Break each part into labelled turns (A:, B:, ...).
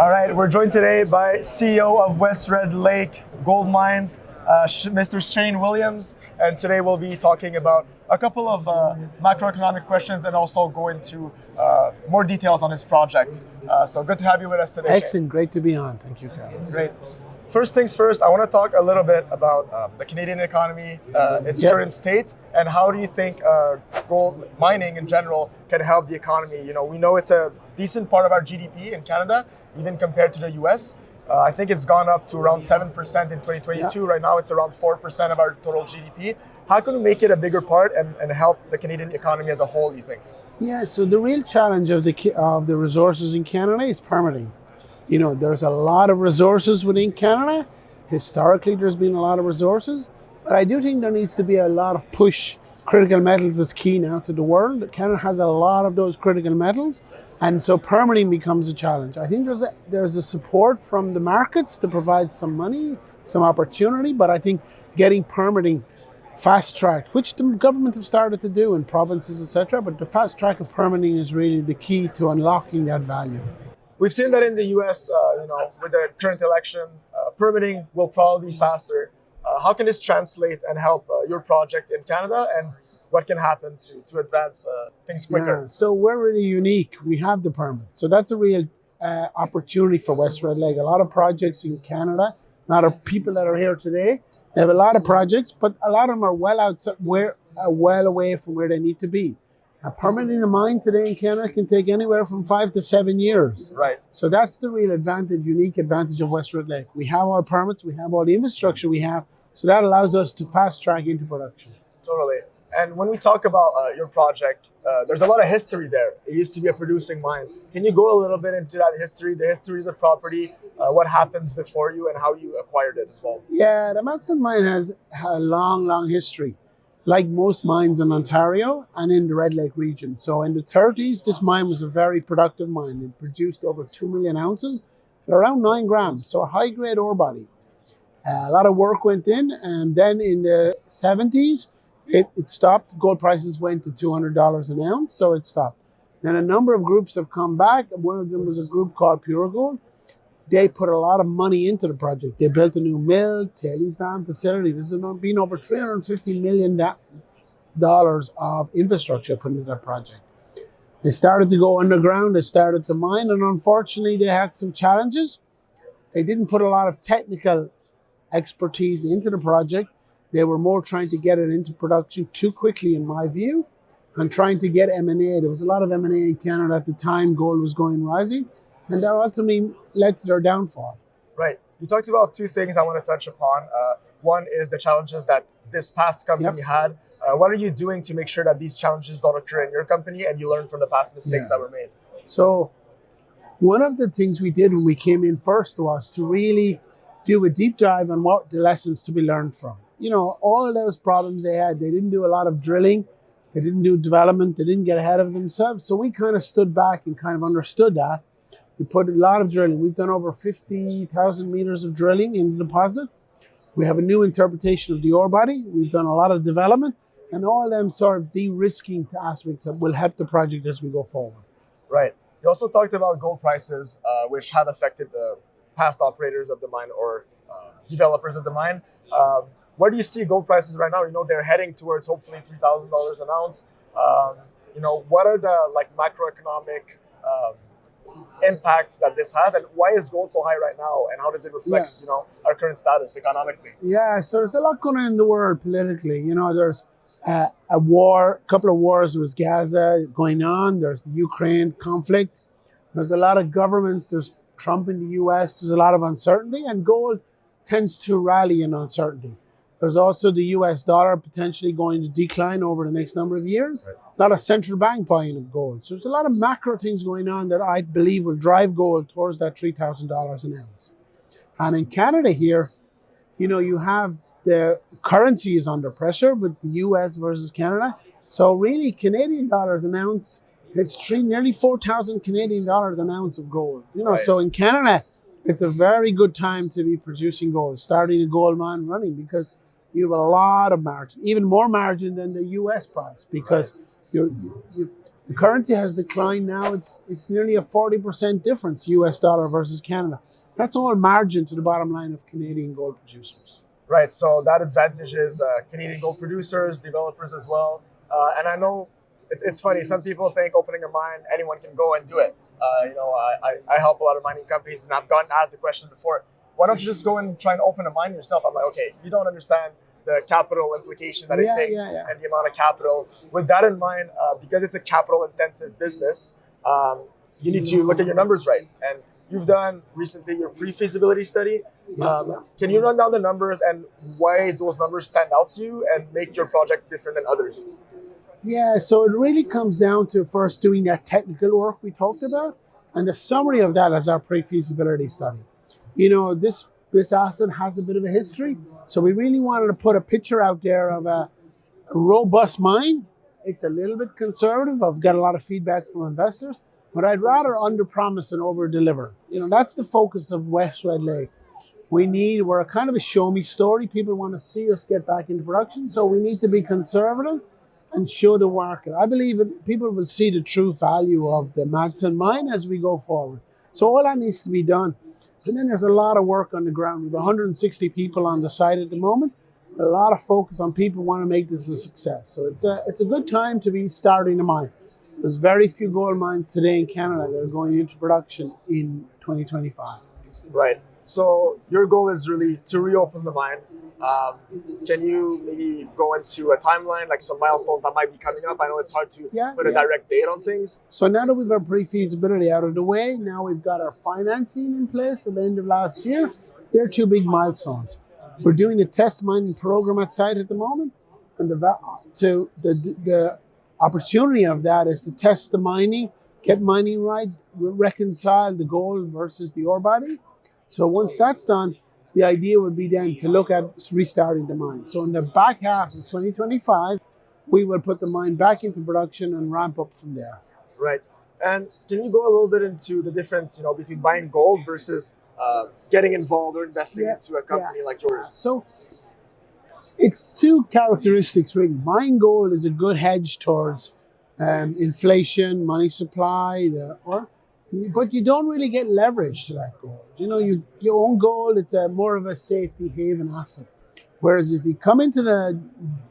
A: All right, we're joined today by CEO of West Red Lake Gold Mines, Mr. Shane Williams, and today we'll be talking about a couple of macroeconomic questions and also go into more details on his project. So good to have you with us today.
B: Excellent, great to be on. Thank you, Carlos.
A: Great. First things first, I want to talk a little bit about the Canadian economy, its current state, and how do you think gold mining in general can help the economy? You know, we know it's a decent part of our GDP in Canada, even compared to the US. I think it's gone up to around 7% in 2022. Right now it's around 4% of our total GDP. How can we make it a bigger part and help the Canadian economy as a whole, you think?
B: Yeah, so the real challenge of the resources in Canada is permitting. You know, there's a lot of resources within Canada. Historically, there's been a lot of resources, but I do think there needs to be a lot of push. Critical metals is key now to the world. Canada has a lot of those critical metals, and so permitting becomes a challenge. I think there's a support from the markets to provide some money, some opportunity, but I think getting permitting fast-tracked, which the government have started to do in provinces, etc., but the fast track of permitting is really the key to unlocking that value.
A: We've seen that in the US, with the current election, permitting will probably be faster. How can this translate and help your project in Canada, and what can happen to advance things quicker?
B: Yeah, so we're really unique. We have the permit. So that's a real opportunity for West Red Lake. A lot of projects in Canada, a lot of people that are here today, they have a lot of projects, but a lot of them are well away from where they need to be. Permitting a mine today in Canada can take anywhere from 5 to 7 years.
A: Right.
B: So that's the real advantage, unique advantage of West Red Lake. We have all permits, we have all the infrastructure we have, so that allows us to fast track into production.
A: Totally. And when we talk about your project, there's a lot of history there. It used to be a producing mine. Can you go a little bit into that history, the history of the property, what happened before you and how you acquired it as well?
B: Yeah, the Madsen Mine has a long history, like most mines in Ontario and in the Red Lake region. So in the 30s, this mine was a very productive mine. It produced over 2 million ounces at around 9 grams, so a high-grade ore body. A lot of work went in, and then in the 70s, it stopped. Gold prices went to $200 an ounce, so it stopped. Then a number of groups have come back. One of them was a group called Pure Gold. They put a lot of money into the project. They built a new mill, tailings dam facility. There's been over $350 million of infrastructure put into that project. They started to go underground. They started to mine, and unfortunately, they had some challenges. They didn't put a lot of technical expertise into the project. They were more trying to get it into production too quickly, in my view, and trying to get M&A. There was a lot of M&A in Canada at the time gold was rising. And that ultimately led to their downfall. Right.
A: You talked about two things I want to touch upon. One is the challenges that this past company had. What are you doing to make sure that these challenges don't occur in your company and you learn from the past mistakes that were made?
B: So one of the things we did when we came in first was to really do a deep dive on what the lessons to be learned from. You know, all those problems they had, they didn't do a lot of drilling, they didn't do development, they didn't get ahead of themselves. So we kind of stood back and kind of understood that. We put a lot of drilling. We've done over 50,000 meters of drilling in the deposit. We have a new interpretation of the ore body. We've done a lot of development, and all of them sort of de-risking aspects that will help the project as we go forward.
A: Right. You also talked about gold prices, which have affected the past operators of the mine or developers of the mine. Where do you see gold prices right now? You know, they're heading towards hopefully $3,000 an ounce. What are the macroeconomic impacts that this has, and why is gold so high right now, and how does it reflect our current status economically?
B: Yeah, so there's a lot going on in the world politically. You know, there's a couple of wars with Gaza going on. There's the Ukraine conflict. There's a lot of governments. There's Trump in the US. There's a lot of uncertainty, and gold tends to rally in uncertainty. There's also the US dollar potentially going to decline over the next number of years. Right. A lot of central bank buying of gold. So there's a lot of macro things going on that I believe will drive gold towards that $3,000 an ounce. And in Canada here, you know, you have the currency is under pressure with the US versus Canada. So really Canadian dollars an ounce, it's nearly 4,000 Canadian dollars an ounce of gold. You know, so in Canada, it's a very good time to be producing gold, starting a gold mine running, because you have a lot of margin, even more margin than the US price, because The currency has declined now. It's nearly a 40% difference, US dollar versus Canada. That's all margin to the bottom line of Canadian gold producers.
A: Right. So that advantages Canadian gold producers, developers as well. And I know it's funny. Some people think opening a mine, anyone can go and do it. I help a lot of mining companies, and I've gotten asked the question before, why don't you just go and try and open a mine yourself? I'm like, okay, you don't understand the capital implication that it takes and the amount of capital. With that in mind, because it's a capital intensive business, you need to look at your numbers right. And you've done recently your pre-feasibility study. Can you run down the numbers and why those numbers stand out to you and make your project different than others?
B: Yeah, so it really comes down to first doing that technical work we talked about, and the summary of that is our pre-feasibility study. This asset has a bit of a history, so we really wanted to put a picture out there of a robust mine. It's a little bit conservative. I've got a lot of feedback from investors, but I'd rather under-promise and over-deliver. That's the focus of West Red Lake. We're a kind of a show-me story. People want to see us get back into production, so we need to be conservative and show the market. I believe that people will see the true value of the Madsen Mine as we go forward. So all that needs to be done. And then there's a lot of work on the ground. We have 160 people on the site at the moment. A lot of focus on people want to make this a success. So it's a good time to be starting the mine. There's very few gold mines today in Canada that are going into production in 2025.
A: Right. So your goal is really to reopen the mine. Can you maybe go into a timeline, like some milestones that might be coming up? I know it's hard to put a direct date on things.
B: So now that we've our pre-feasibility out of the way, now we've got our financing in place at the end of last year. There are two big milestones. We're doing a test mining program at site at the moment, and the opportunity of that is to test the mining, get mining right, reconcile the gold versus the ore body. So once that's done, the idea would be then to look at restarting the mine. So in the back half of 2025, we will put the mine back into production and ramp up from there.
A: Right. And can you go a little bit into the difference, between buying gold versus getting involved or investing into a company like yours?
B: So it's two characteristics really. Buying gold is a good hedge towards inflation, money supply, but you don't really get leverage to that gold. You own gold, it's more of a safety haven asset. Whereas if you come into the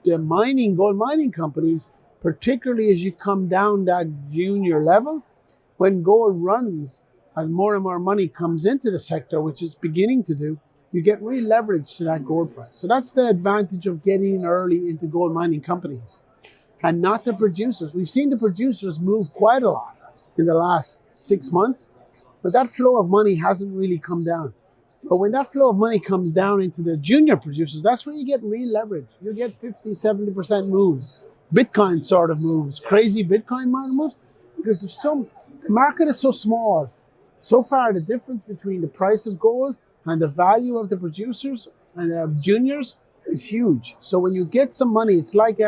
B: gold mining companies, particularly as you come down that junior level, when gold runs and more money comes into the sector, which it's beginning to do, you get real leverage to that gold price. So that's the advantage of getting early into gold mining companies and not the producers. We've seen the producers move quite a lot in the last 6 months, but that flow of money hasn't really come down. But when that flow of money comes down into the junior producers, that's where you get real leverage. You get 50, 70% moves, Bitcoin sort of moves, crazy Bitcoin market moves, because the market is so small. So far, the difference between the price of gold and the value of the producers and the juniors is huge. So when you get some money, it's like,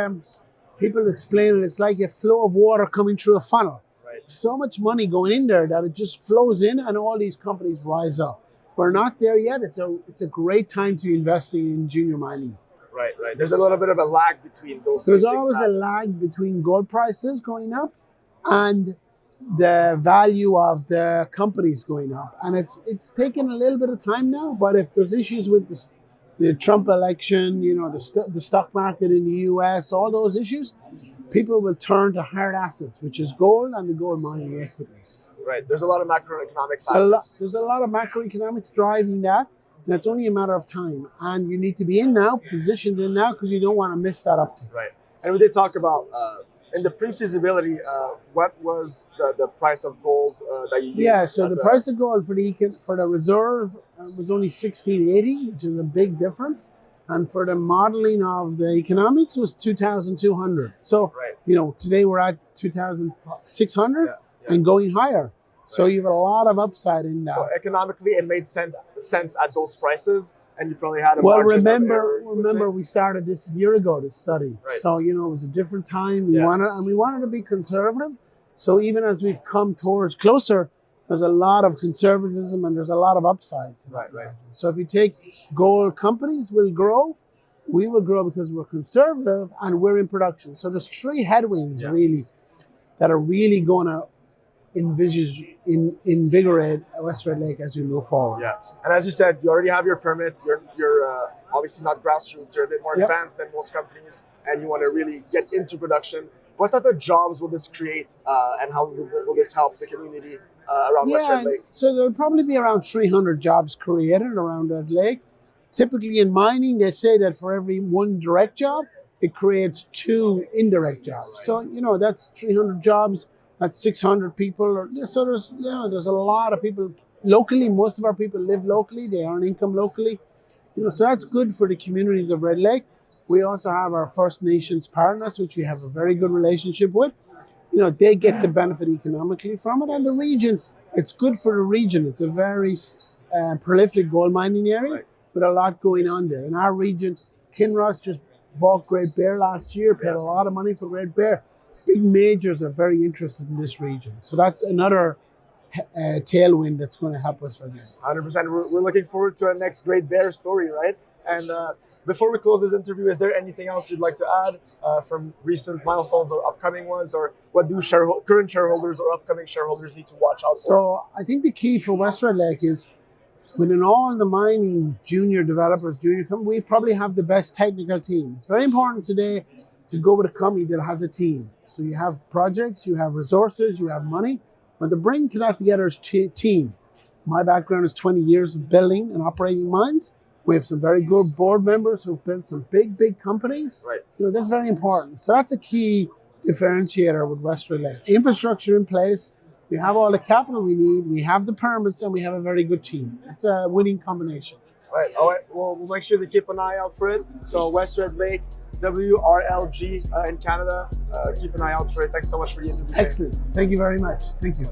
B: people explain it, it's like a flow of water coming through a funnel. So much money going in there that it just flows in and all these companies rise up. We're not there yet. It's a great time to be investing in junior mining.
A: Right. There's a little bit of a lag between those.
B: There's always a lag between gold prices going up and the value of the companies going up. And it's taken a little bit of time now, but if there's issues with the Trump election, the stock market in the US, all those issues, people will turn to hard assets, which is gold and the gold mining equities.
A: Right. There's a lot of macroeconomic factors.
B: There's a lot of macroeconomics driving that. And it's only a matter of time. And you need to be in now, positioned in now, because you don't want to miss that uptick.
A: Right. And we did talk about, in the pre-feasibility, what was the price of gold that you used?
B: Yeah, so the price of gold for the reserve was only $1,680, which is a big difference. And for the modeling of the economics was 2,200. So, today we're at 2,600 and going higher. So you have a lot of upside in that.
A: So economically, it made sense at those prices, and you probably had a margin
B: remember we started this a year ago, this study.
A: Right.
B: So, it was a different time. We wanted to be conservative. So even as we've come towards closer, there's a lot of conservatism and there's a lot of upsides.
A: Right.
B: So if you take gold companies will grow, we will grow because we're conservative and we're in production. So there's three headwinds really. that are really going to invigorate West Red Lake as we move forward.
A: Yeah, and as you said, you already have your permit. You're obviously not grassroots. You're a bit more advanced than most companies, and you want to really get into production. What type of jobs will this create, and how will this help the community around West Red Lake?
B: So there'll probably be around 300 jobs created around Red Lake. Typically in mining, they say that for every one direct job, it creates 2 indirect jobs. So, that's 300 jobs, that's 600 people. So there's a lot of people locally. Most of our people live locally. They earn income locally. So that's good for the communities of Red Lake. We also have our First Nations partners, which we have a very good relationship with. They get the benefit economically from it. And the region, it's good for the region. It's a very prolific gold mining area with a lot going on there. In our region, Kinross just bought Great Bear last year, paid a lot of money for Great Bear. Big majors are very interested in this region. So that's another tailwind that's going to help us for this.
A: 100%. We're looking forward to our next Great Bear story, right? And before we close this interview, is there anything else you'd like to add from recent milestones or upcoming ones? Or what do current shareholders or upcoming shareholders need to watch out for?
B: So I think the key for West Red Lake is within all the mining junior developers, we probably have the best technical team. It's very important today to go with a company that has a team. So you have projects, you have resources, you have money, but to bring to that together is team. My background is 20 years of building and operating mines. We have some very good board members who've built some big companies.
A: Right.
B: That's very important. So that's a key differentiator with West Red Lake. Infrastructure in place. We have all the capital we need. We have the permits, and we have a very good team. It's a winning combination.
A: All right. Well, we'll make sure to keep an eye out for it. So West Red Lake, WRLG in Canada. Keep an eye out for it. Thanks so much for the interview.
B: Excellent. Thank you very much. Thank you.